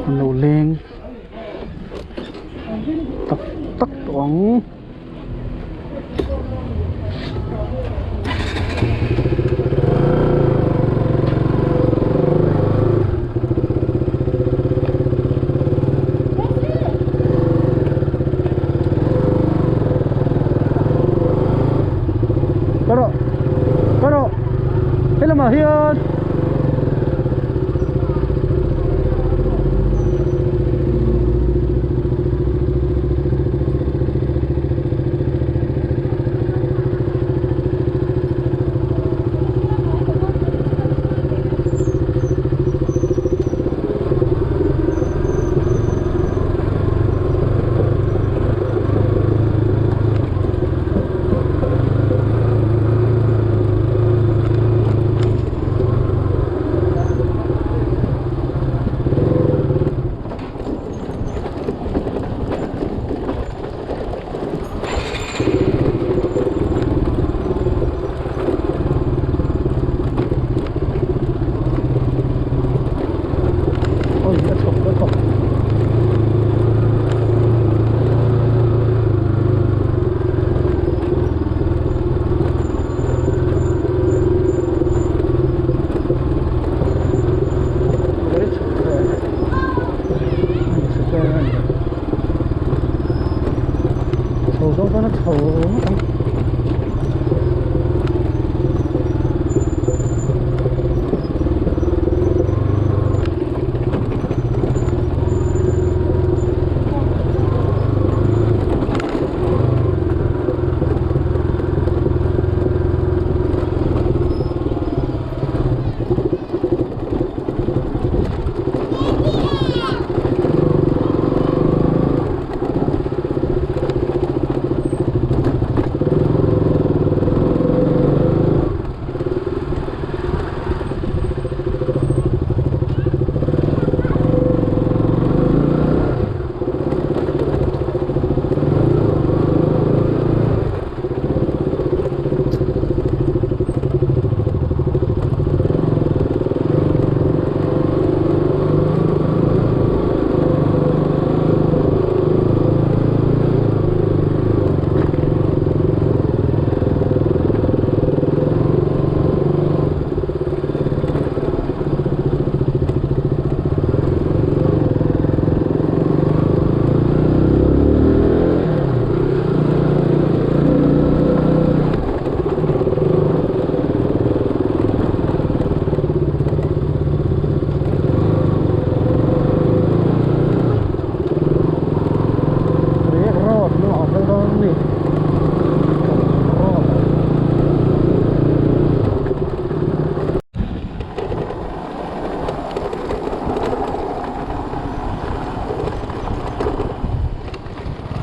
Nấu lên tắc tắc toán Pero Hello mà Hiên.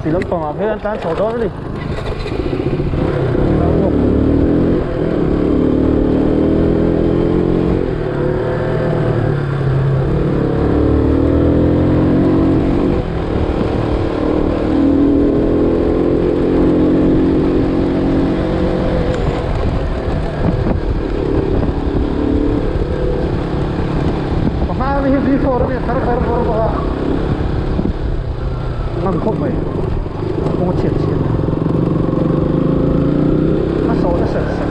Thì lắm phòng học hết anh ta sổ đó đi. Ngang khúc mày không có triển triển nó số nó sạch sạch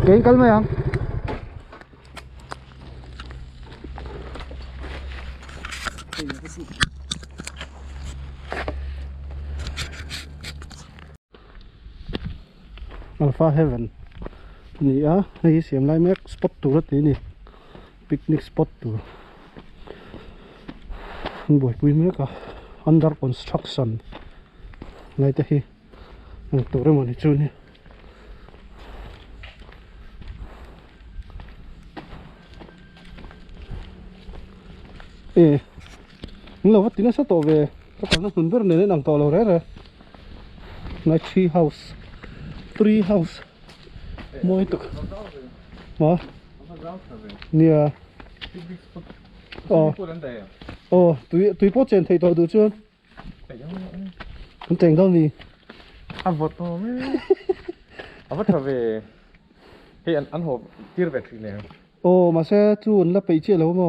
kayaknya kalma yang Alpha Heaven ni này xem lại mấy spot tour rất thế này picnic spot tour buổi cuối mấy cả under construction ngay tới khi ตัวเรื่องมันจูเนี่ยเราว่าที่นั่นสักตัวเว้ยก็ตอนนั้นหุ่นเบอร์เนี่ยนั่งตัวเราเลยนะในtree house mooi toch maar ja oh tu pot chen thei to du chun kun cheng đâu mi vợ tôi mới vợ trở về thì ăn hộp tiêu về thì này oh mà sẽ chun là bị chia lâu mà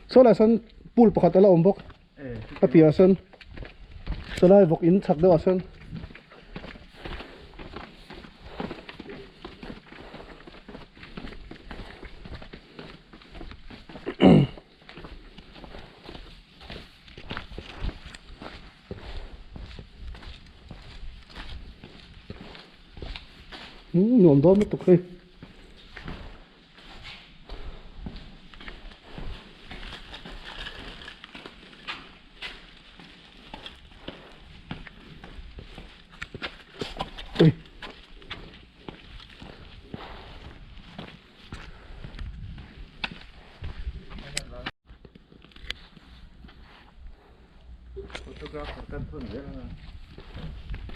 số là sân pool pakhat ala ombok apia sân số là bok in chak do sân nhổm đó mất tục đi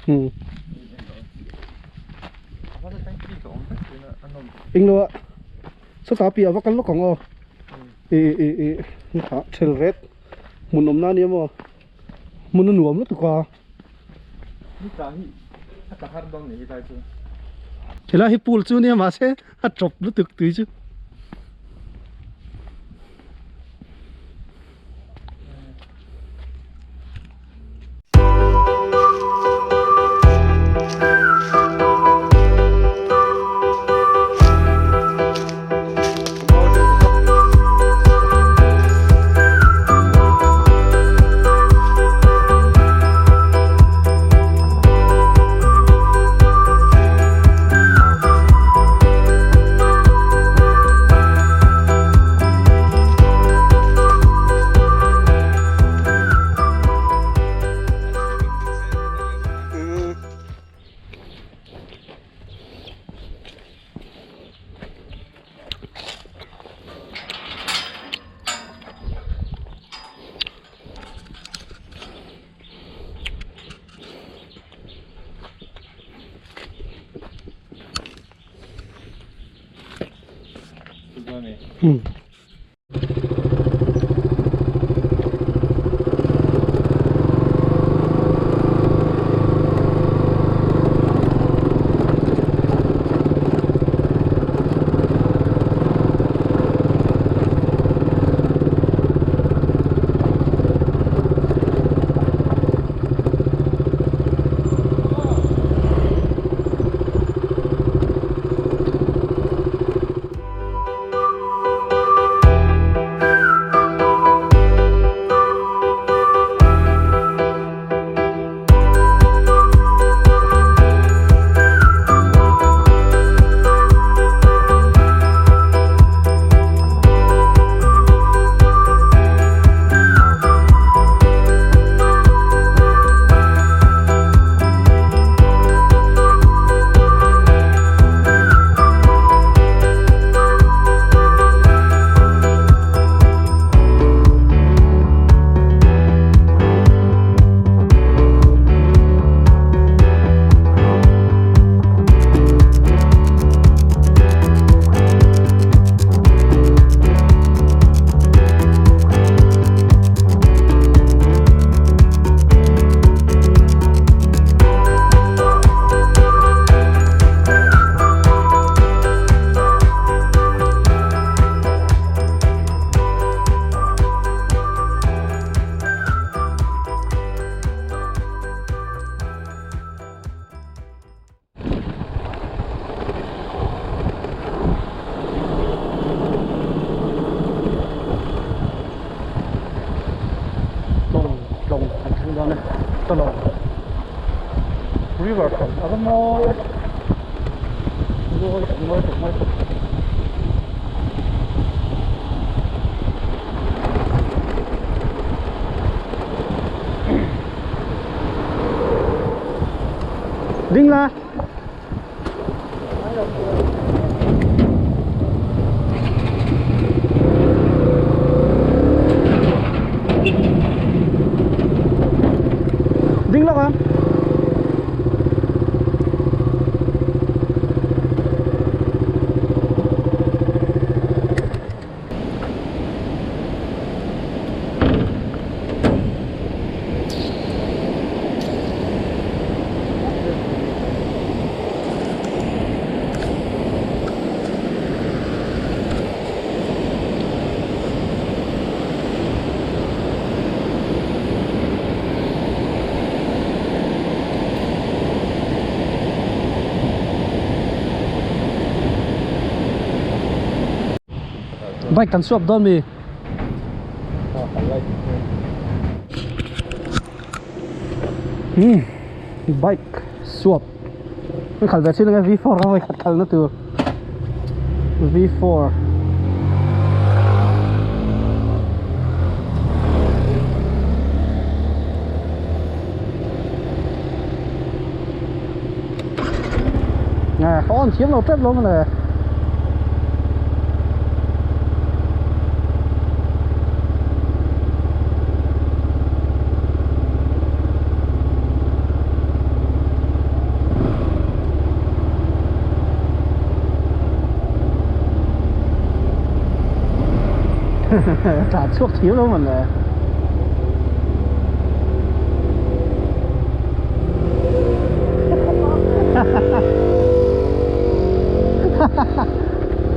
ui in lo số cá bìa vắt cắn lúc còn ô hả chèn red muốn ôm na niệm mà muốn nó nuông lúc từ qua thế là hi pool chú niệm mà sẽ hạt chọc lúc từ từ chứ river apa mau Đinh là Đinh lắm à? Bike kan swap don mi bike swap cái khẩn về xin cái V4 rồi khẩn nó từ V4 nè có con chiếm đâu trép luôn này. Trả chuốc thiếu đâu mà này.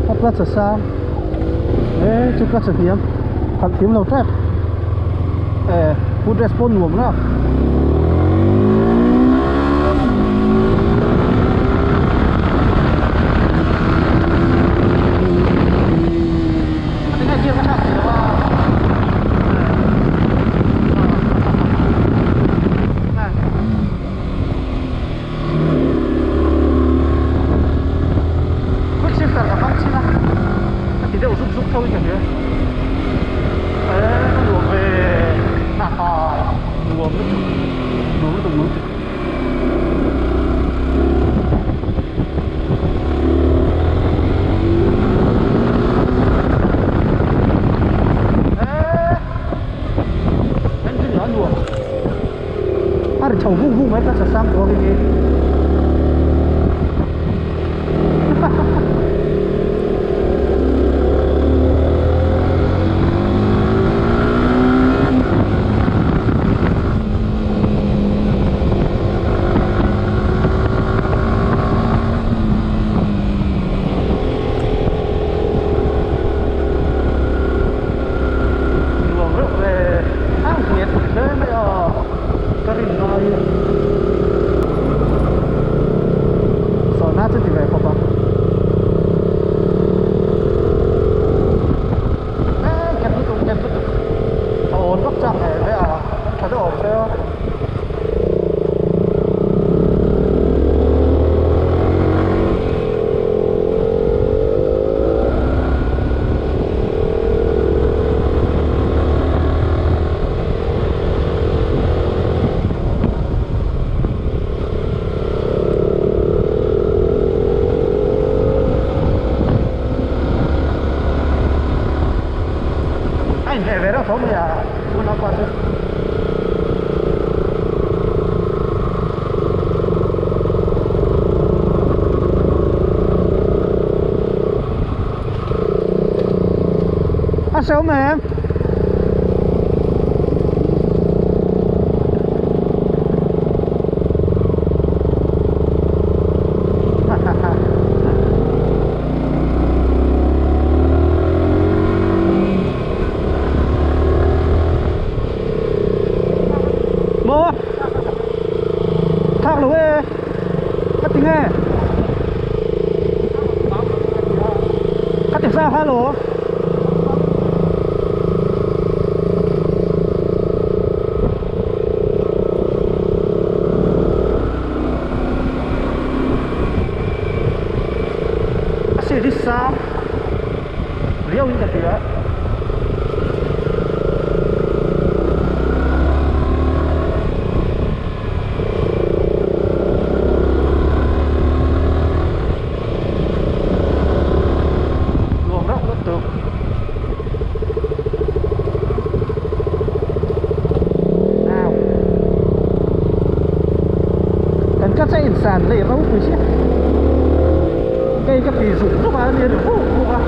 Hấp rất là sao. Ê, chúc rất là hiếm. Thật hiếm lâu trép. Food response nuồm đó. Chầu vung vung mấy cái sả sang của cái gì. Ăn sớm mà em. Bố thang lối cắt tiếng nghe cắt tiếng sao hello đi sao liêu như thế đấy. sàn lấy rau mới xí cây cái gì rụng các bạn liền ô ô à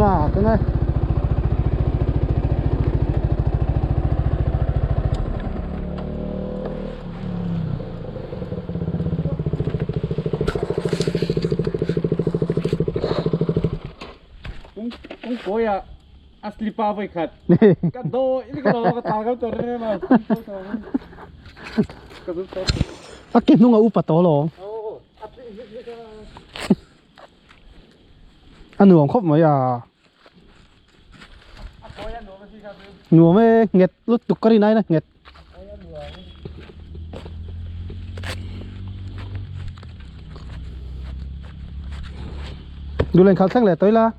ngả cái này cũng coi à asli pa với khát cái đồ ini kalau cái tàu cái tàu này mà cái gì thế akin nung upa to lo anh nuông khóc mấy à nuông mấy nghẹt lút tục cái này nè nghẹt đưa lên khảo sát lại tới là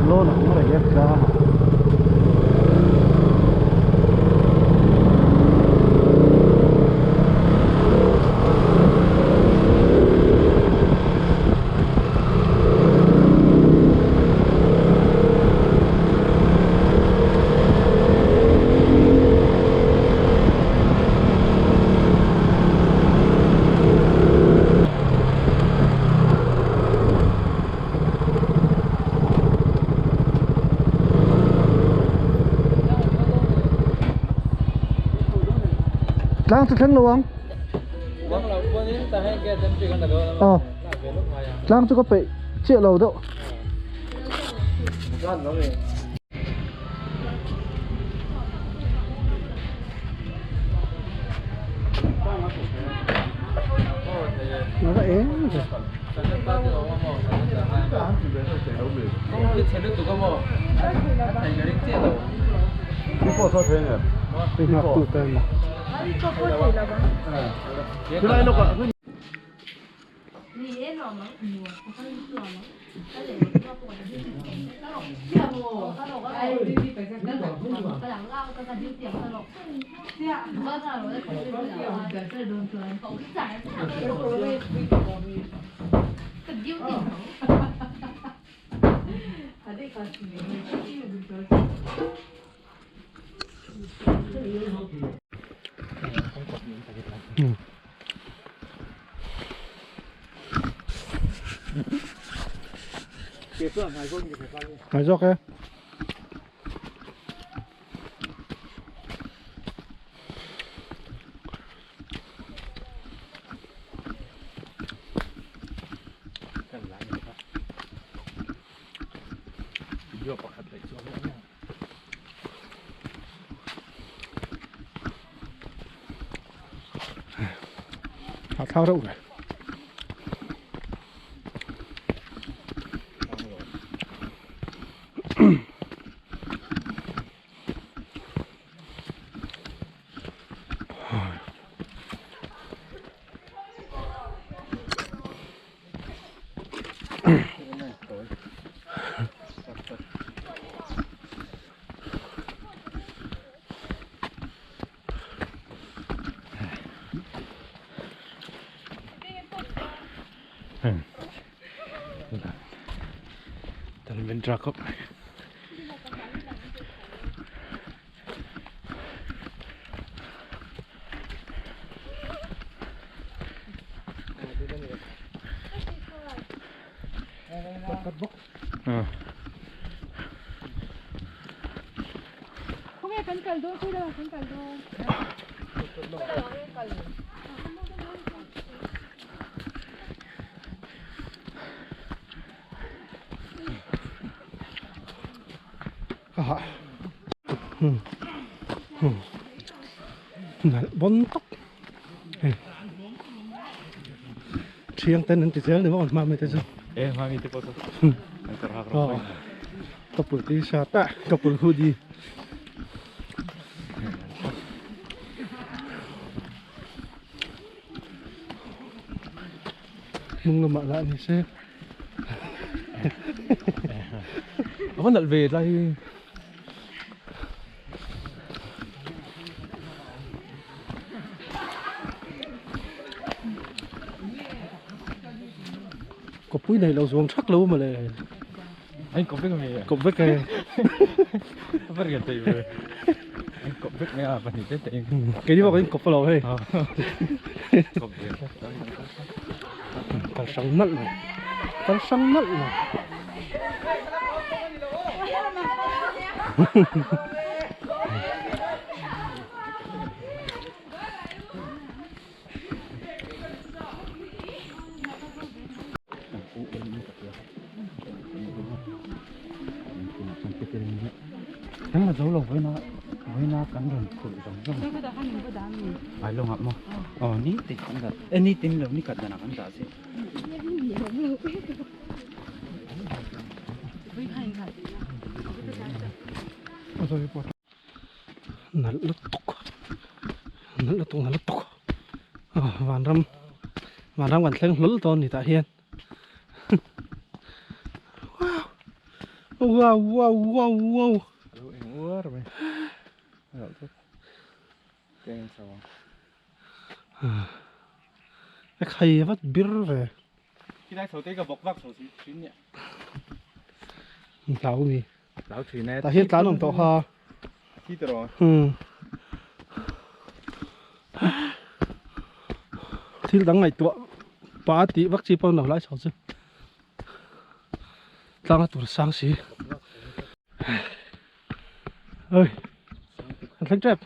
luôn không phải ghép ra lang cho thằng luôn vâng là quân ấy ta hay cái dân phi con đặc ờ là về lúc ngoài à lang cho có bị triệu lầu đâu gan nó về nó vậy mình học tụt tên mà cái này nó có nói dọc em họ thao đâu rồi Dann wenn Jakob Không nghe cắn cẩn thôi, thôi đâu, cắn cẩn thôi. bón tóc chiang tên anh chỉ nữa mà mình thấy sao mami te foto couple t-shirt couple hoodie mừng là lại này xem vẫn lại về đây cột búi này lâu xuống chắc lâu mà lại anh có biết không cột với cái biết cái gì vậy anh có biết mấy à phần thì tết tệ cái đi vào cái cột vào lầu hay có biết còn sống nặng này còn sống nặng này Thế mà giấu lồng với nó cắn gần khử giống trong Cái đó hắn có đám gì? phải lồng hậm không ní thì cắn gần ní tính lồng ní cắn là cắn giả gì nãy lúc tục vạn ram còn thêm lúa tôn thì tại hiên wow ủa rồi rồi cái sao cái khay vắt bir về khi nãy số tây cái bọc vác số chín nhỉ lão gì lão thủy này tại hiên cá nồng tàu ha khi rồi thì đắng ngày tuổi ba tí vắt chi bao nào lại sáu chứ đang tuổi sáng xí ơi anh thấy đẹp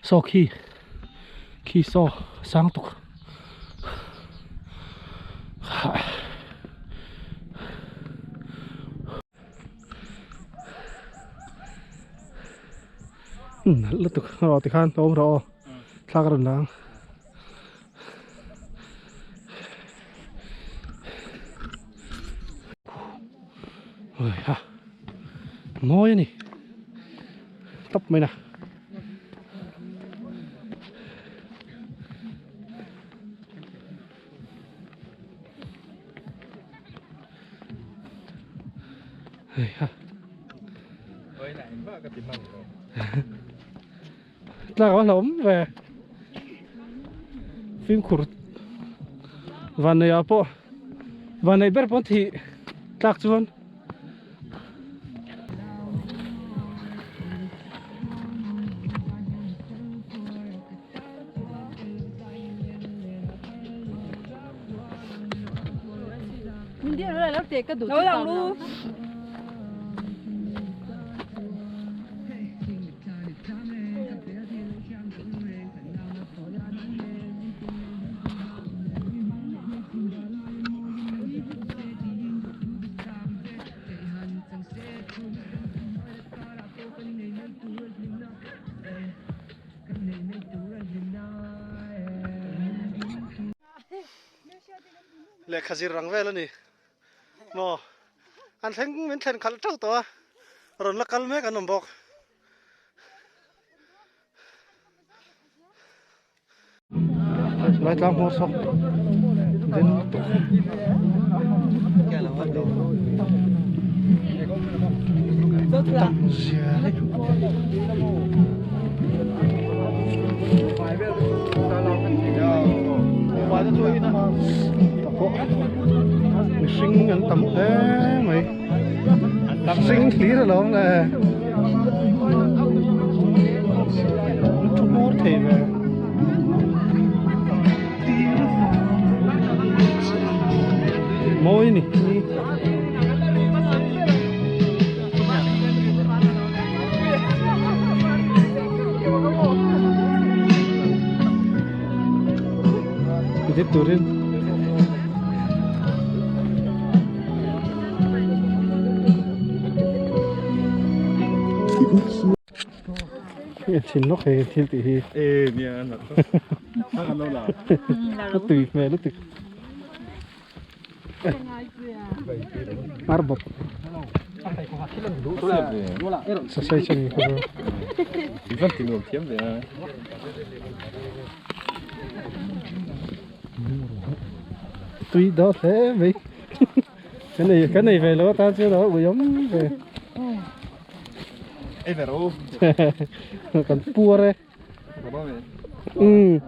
So khi so sang tục lật tục rồi thì khan tôm rồi thang rồi nang ôi ha ngồi nè tóc mày nè ha là có lắm về phim khurt và này à po và này bé bọn thì tác chuan mình đi rồi lắc tiền cái đủ Nấu lòng luôn. lệ khazir răng về luôn nè mò anh thấy mình thấy khăn trâu to rồi nó cắn mấy cái nồng bọc lại làm một số đến tăng xe sinh anh tầm thế mày sinh lý rồi đó là nó chung mốt thì về môi nè cái turin xin nó hay thiên tỷ hi nè nó lâu là nó tùy về nó tùy arbok sa sai chân ko 이건 등록 팀이야. tùy đó thế vậy cái này về nó ta chưa đó buổi giống về È vero? còn pure Vabbè. ừ